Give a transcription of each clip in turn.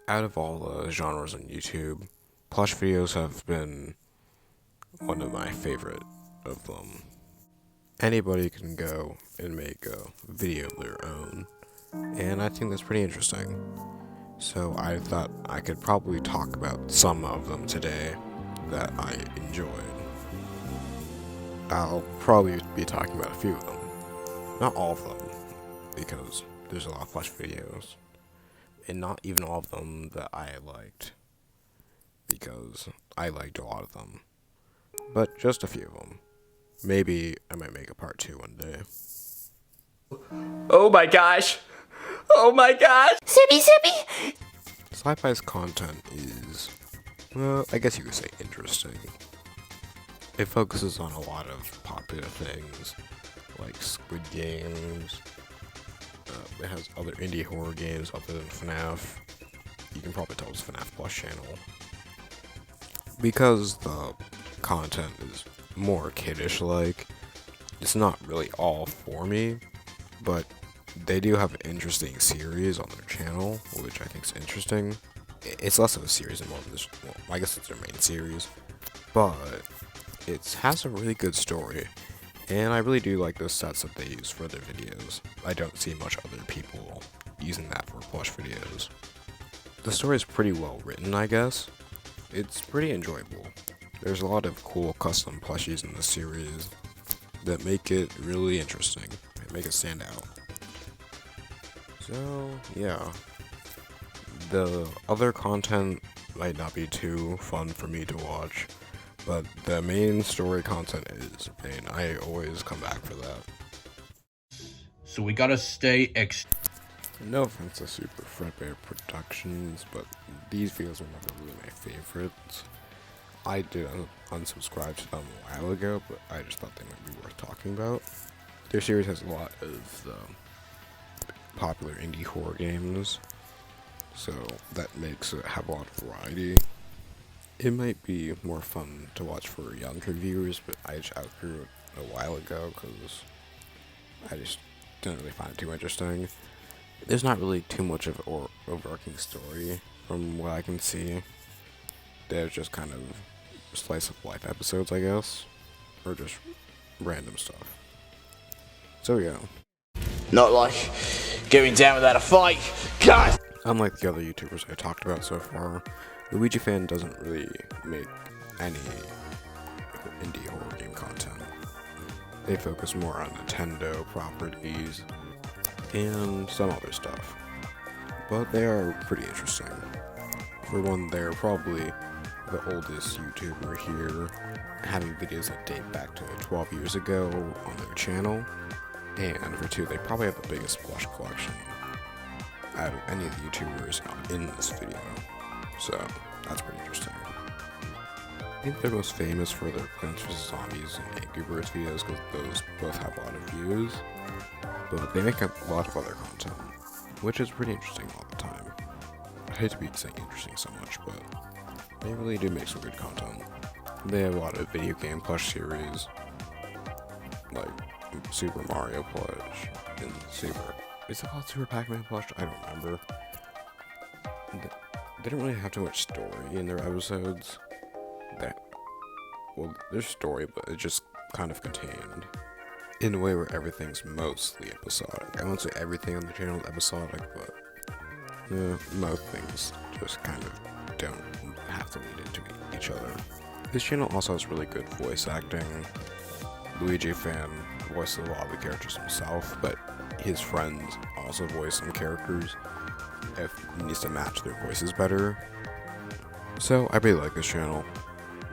Out of all the genres on YouTube, plush videos have been one of my favorite of them. Anybody can go and make a video of their own, and I think that's pretty interesting. So I thought I could probably talk about some of them today that I enjoyed. I'll probably be talking about a few of them, not all of them, because there's a lot of plush videos, and not even all of them that I liked, because I liked a lot of them, but just a few of them. Maybe I might make a part 2 one day. Oh my gosh! Oh my gosh! Sippy sippy! Sci-fi's content is, well, I guess you could say interesting. It focuses on a lot of popular things, like Squid Games. It has other indie horror games other than FNAF. You can probably tell it's FNAF Plush channel. Because the content is more kiddish-like, it's not really all for me, but they do have an interesting series on their channel, which I think is interesting. It's less of a series and more of this, well, I guess it's their main series, but it has a really good story, and I really do like the sets that they use for their videos. I don't see much other people using that for plush videos. The story is pretty well written, I guess. It's pretty enjoyable. There's a lot of cool custom plushies in the series that make it really interesting, make it stand out. So, yeah. The other content might not be too fun for me to watch, but the main story content is, and I always come back for that. So we gotta stay No offense to Super Fredbear Productions, but these videos are never really my favorites. I did unsubscribe to them a while ago, but I just thought they might be worth talking about. Their series has a lot of popular indie horror games, so that makes it have a lot of variety. It might be more fun to watch for younger viewers, but I just outgrew it a while ago because I just didn't really find it too interesting. There's not really too much of an overarching story from what I can see. They're just kind of slice of life episodes, I guess, or just random stuff. So yeah. Not like going down without a fight. God! Unlike the other YouTubers I talked about so far, Luigi Fan doesn't really make any indie horror game content. They focus more on Nintendo properties and some other stuff, but they are pretty interesting. For one, they're probably the oldest YouTuber here, having videos that date back to 12 years ago on their channel, and for two, they probably have the biggest plush collection out of any of the YouTubers in this video, so that's pretty interesting. I think they're most famous for their Plants vs. Zombies and Angry Birds videos because those both have a lot of views, but they make a lot of other content, which is pretty interesting all the time. I hate to be saying interesting so much, but they really do make some good content. They have a lot of video game plush series, like Super Mario plush, and is it called Super Pac-Man plush? I don't remember. They don't really have too much story in their episodes. There's story, but it's just kind of contained in a way where everything's mostly episodic. I won't say everything on the channel is episodic, but most things just kind of don't have to lead into each other. This channel also has really good voice acting. Luigi Fan voices a lot of the characters himself, but his friends also voice some characters if he needs to match their voices better. So I really like this channel.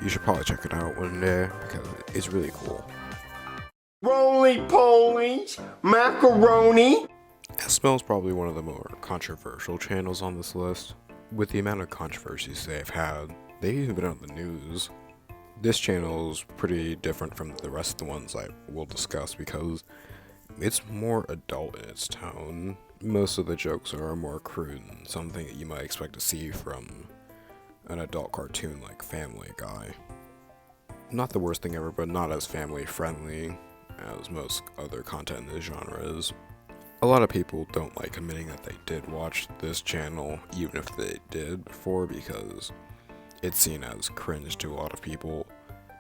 You should probably check it out one day because it's really cool. Roly-poly, macaroni. SML is probably one of the more controversial channels on this list. With the amount of controversies they've had, they've even been on the news. This channel is pretty different from the rest of the ones I will discuss because it's more adult in its tone. Most of the jokes are more crude and something that you might expect to see from an adult cartoon like Family Guy. Not the worst thing ever, but not as family friendly as most other content in this genre is. A lot of people don't like admitting that they did watch this channel, even if they did before, because it's seen as cringe to a lot of people,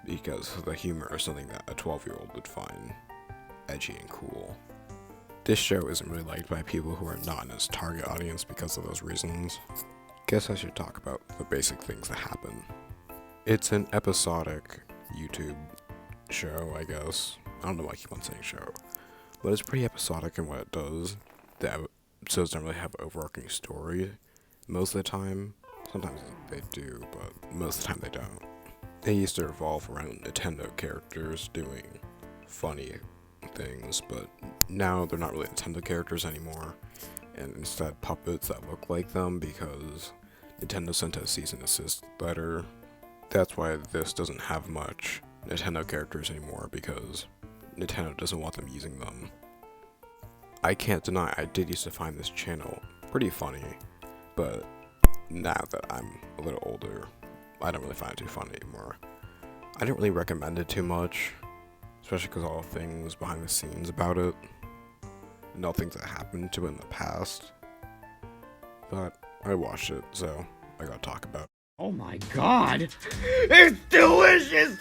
because the humor is something that a 12-year-old would find edgy and cool. This show isn't really liked by people who are not in its target audience because of those reasons. Guess I should talk about the basic things that happen. It's an episodic YouTube show, I guess. I don't know why I keep on saying show. But it's pretty episodic in what it does. The episodes don't really have an overarching story most of the time. Sometimes they do, but most of the time they don't. They used to revolve around Nintendo characters doing funny things, but now they're not really Nintendo characters anymore, and instead puppets that look like them because Nintendo sent a cease and desist letter. That's why this doesn't have much Nintendo characters anymore, because Nintendo doesn't want them using them. I can't deny I did used to find this channel pretty funny, but now that I'm a little older, I don't really find it too funny anymore. I didn't really recommend it too much, especially because all the things behind the scenes about it, and all things that happened to it in the past. But I watched it, so I gotta talk about it. Oh my god! It's delicious!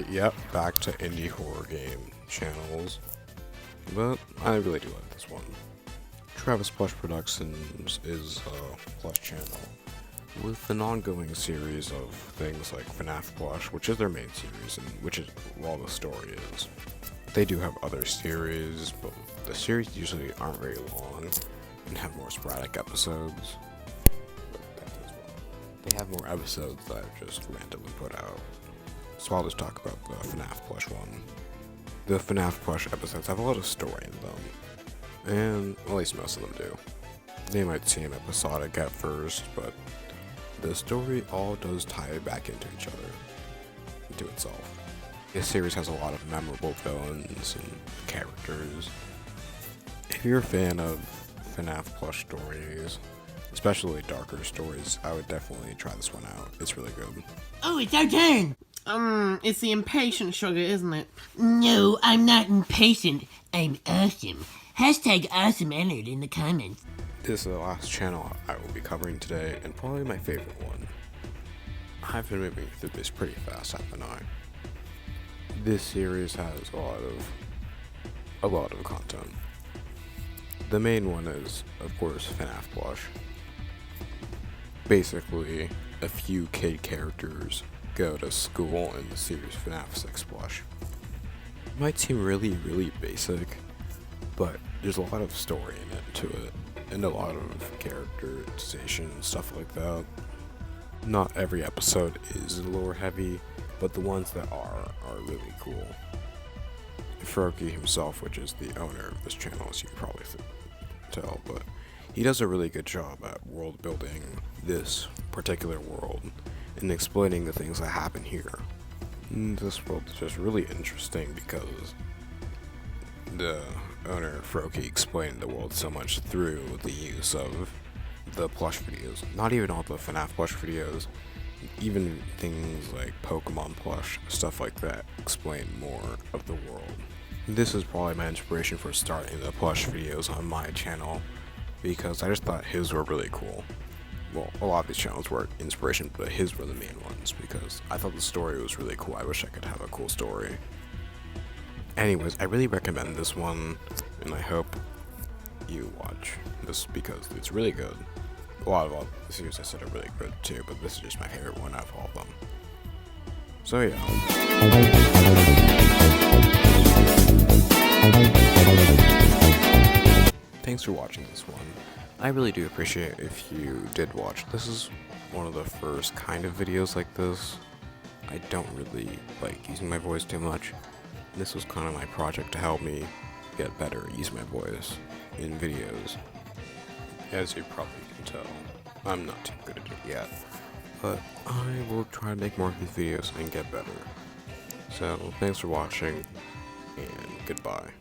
Yep, back to indie horror game channels. But I really do like this one. Travis Plush Productions is a Plush channel with an ongoing series of things like FNAF Plush, which is their main series, and which is all the story is. They do have other series, but the series usually aren't very long and have more sporadic episodes. They have more episodes that are just randomly put out. So I'll just talk about the FNAF Plush one. The FNAF Plush episodes have a lot of story in them, and at least most of them do. They might seem episodic at first, but the story all does tie back into each other, into itself. This series has a lot of memorable villains and characters. If you're a fan of FNAF Plush stories, especially darker stories, I would definitely try this one out. It's really good. Oh, it's our turn! It's the impatient sugar, isn't it? No, I'm not impatient. I'm awesome. Hashtag awesome entered in the comments. This is the last channel I will be covering today, and probably my favorite one. I've been moving through this pretty fast, haven't I? This series has a lot of content. The main one is, of course, FNAF Plush. Basically, a few kid characters go to school in the series FNAF 6 Plush. It might seem really basic, but there's a lot of story in it to it, and a lot of characterization and stuff like that. Not every episode is lore heavy, but the ones that are really cool. Froki himself, which is the owner of this channel, as you can probably tell, but he does a really good job at world building this particular world and explaining the things that happen here. And this world is just really interesting because the owner, Froki, explained the world so much through the use of the plush videos. Not even all the FNAF plush videos, even things like Pokemon plush, stuff like that, explain more of the world. This is probably my inspiration for starting the plush videos on my channel, because I just thought his were really cool. Well, a lot of these channels were inspiration, but his were the main ones, because I thought the story was really cool. I wish I could have a cool story. Anyways, I really recommend this one, and I hope you watch this because it's really good. A lot of all the series I said are really good too, but this is just my favorite one out of all of them. So yeah. Thanks for watching this one. I really do appreciate if you did watch. This is one of the first kind of videos like this. I don't really like using my voice too much. This was kind of my project to help me get better at using my voice in videos. As you probably can tell, I'm not too good at it yet, but I will try to make more of these videos and get better. So, thanks for watching, and goodbye.